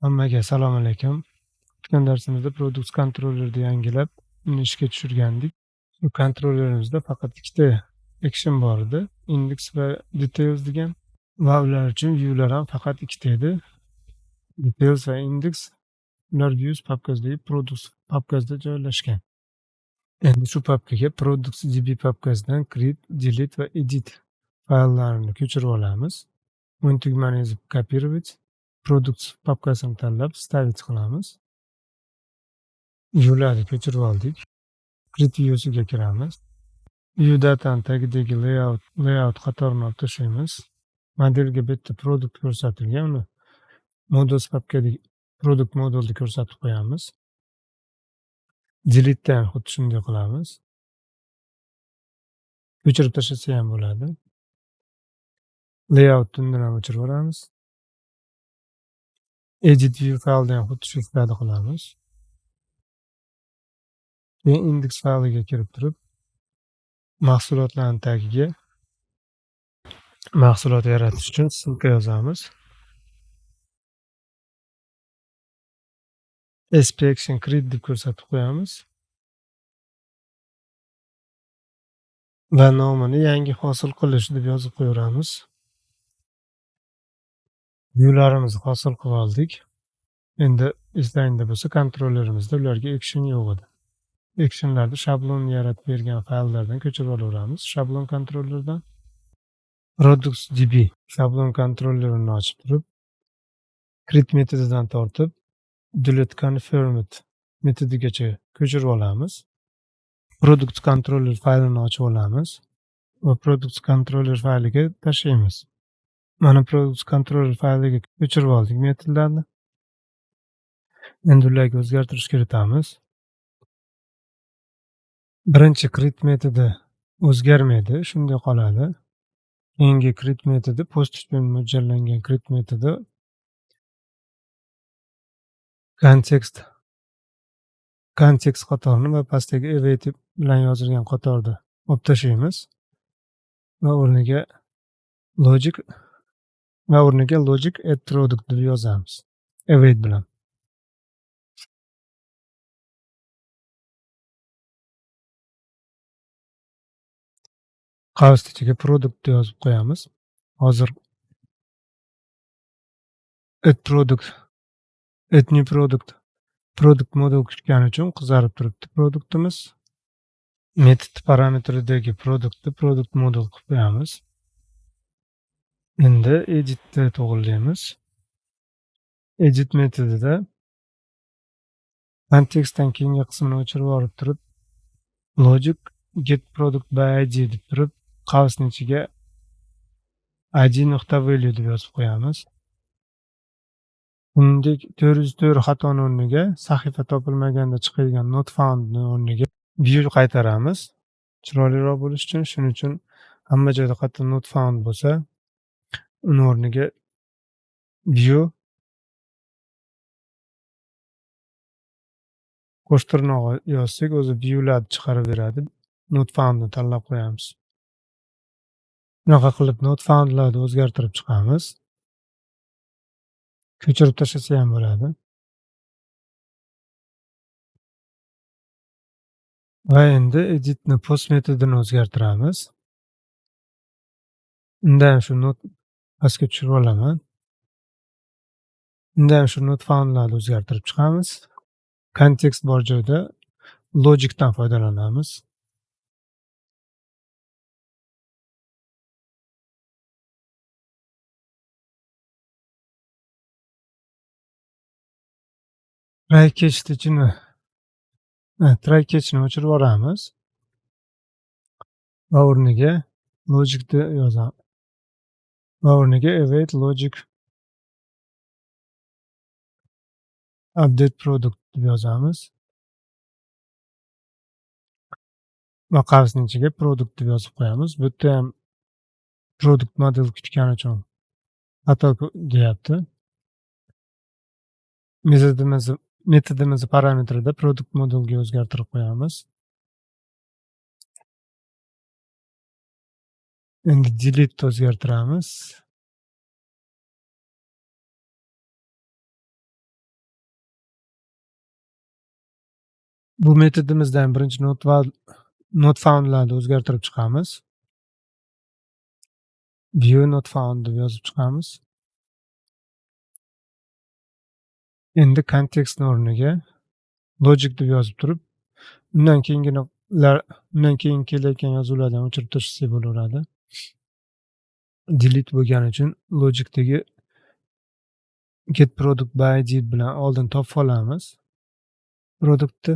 Hammaga assalomu alaykum. O'tgan darsimizda Product Controller'ni yangilab, uni ishga tushirgandik. Bu kontrollerimizda faqat ikkita action bor edi. Index va details degan va ular uchun view'lar ham faqat ikkita edi. Details va index ular views papkasidagi products papkasida joylashgan. Endi shu papkaga products.db papkasidan create, delete va edit fayllarini ko'chirib olamiz. O'ng tugmani ezib kopировать, products papkasini tanlab stavить qilamiz. View'larni ko'chirib oldik. Create view'siga kiramiz. View datani tagidagi layout qatorini olib tashlaymiz. Modelga bu yerda product ko'rsatilgan, uni models papkadagi product modelni ko'rsatib qo'yamiz. Delete dan xuddi shunday qilamiz. O'chirib tashlasa ham bo'ladi. Layoutni undan ham o'chirib olamiz. Edit view faylda ham xuddi shu ishlarni qilamiz. Keyin index fayliga kirib turib, mahsulotlarning tagiga mahsulot yaratish uchun ссылка yozamiz. SPAction create deb ko'rsatib qo'yamiz. Va nomini yangi hosil qilish deb yozib qo'yamiz. View'larimizni hosil qilib oldik. Endi eslangda bo'lsa, kontrollerimizda ularga action yo'q edi. Actionlarni shablon yaratib bergan fayllardan ko'chirib olaveramiz. Shablon kontrollerdan products.db shablon kontrollerini ochib turib, create metodidan tortib delete confirmed metodigacha ko'chirib olamiz. Product controller faylini ochib olamiz va product controller fayliga tashlaymiz. Mana product controller fayliga ko'chirib oldik metodlarni. Endi ularga o'zgartirish kiritamiz. Birinchi create metodi o'zgarmaydi, shunday qoladi. Keyingi create metodi post uchun mo'ljallangan create metodi kontekst qatorini va pastdagi await bilan yozilgan qatorda olib tashlaymiz va o'rniga logic add product deb yozamiz await bilan. Qavs ichiga product deb yozib qo'yamiz. Hozir add new product model kutgani uchun qizarib turibdi produktimiz. Metod parametridagi product model qilib qo'yamiz. Endi editni to'g'rilaymiz. Edit metodida kontekstdan keyingi qismini o'chirib olib turib, logic get product by id deb turib, qavsning ichiga id.value deb yozib qo'yamiz. Shuningdek, 404 xatoni o'rniga sahifa topilmaganda chiqadigan not found o'rniga view qaytaramiz. Chiroyliroq bo'lish uchun, shuning uchun hamma joyda qayta not found bo'lsa, uni o'rniga view qo'sh tirnoq yozsak, o'zi view'larni chiqarib beradi. Not foundni tanlab qo'yamiz. Bunaqa qilib not foundlarni o'zgartirib chiqamiz. Ko'chirib tashlasa ham bo'ladi. Va endi editni post metodini o'zgartiramiz. Undan shu not pastga tushirib olaman. Undan shu not foundlarni o'zgartirib chiqamiz. Kontekst bor joyda logicdan foydalanamiz. Try catch'ni o'chirib yuboramiz va o'rniga logicni yozamiz. Va o'rniga await logic update product deb yozamiz. Va qavsning ichiga product deb yozib qo'yamiz. Bu yerda ham product model kutgani uchun xato deyapti. Metodimiz parametrida product modelga o'zgartirib qo'yamiz. Endi delete o'zgartiramiz. Bu metodimizdan birinchi not foundlarni o'zgartirib chiqamiz. View not found deb yozib chiqamiz. Endi kontekstni o'rniga logic deb yozib turib, undan keyin kelayotgan yozuvlardan o'chirib tashlasak bo'laveradi. Delete bo'lgani uchun logicdagi get product by id bilan oldin topib olamiz produktni.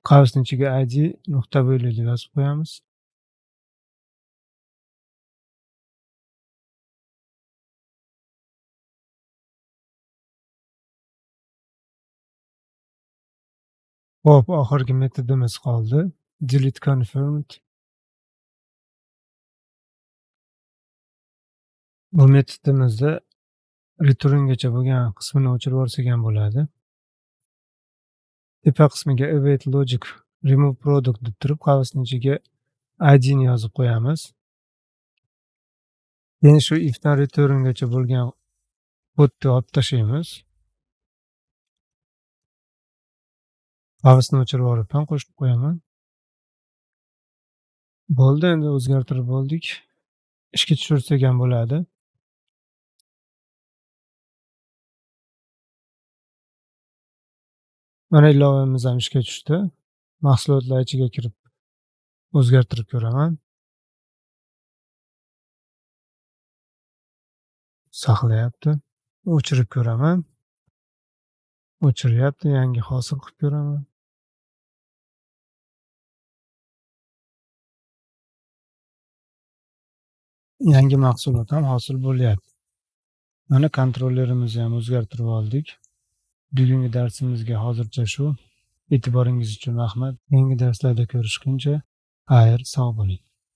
Qavsning ichiga id nuqta bo'yli deb yozib qo'yamiz. Hop, oxirgi metodimiz qoldi. Delete confirmed. Bu metodimizda returngacha bo'lgan qismini o'chirib yuborsak ham bo'ladi. Tepa qismiga await logic remove product deb turib, qavsning ichiga id ni yozib qo'yamiz. Keyin shu ifdan returngacha bo'lgan kodni olib tashlaymiz. Qavsni o'chirib yuborib ham qo'shib qo'yaman. Bo'ldi, endi o'zgartirib bo'ldik. Ishga tushirsak ham bo'ladi. Mana ilovamiz ham ishga tushdi. Mahsulotlar ichiga kirib o'zgartirib ko'raman. Saqlayapti. O'chirib ko'raman. O'chiryapti. Yangi hosil qilib ko'raman. Yangi mahsulot ham hosil bo'lyapti. Mana kontrollerimizni ham o'zgartirib oldik. Bugungi darsimizga hozircha shu. E'tiboringiz uchun rahmat. Keyingi darslarda ko'rishguncha xayr, sog' bo'ling.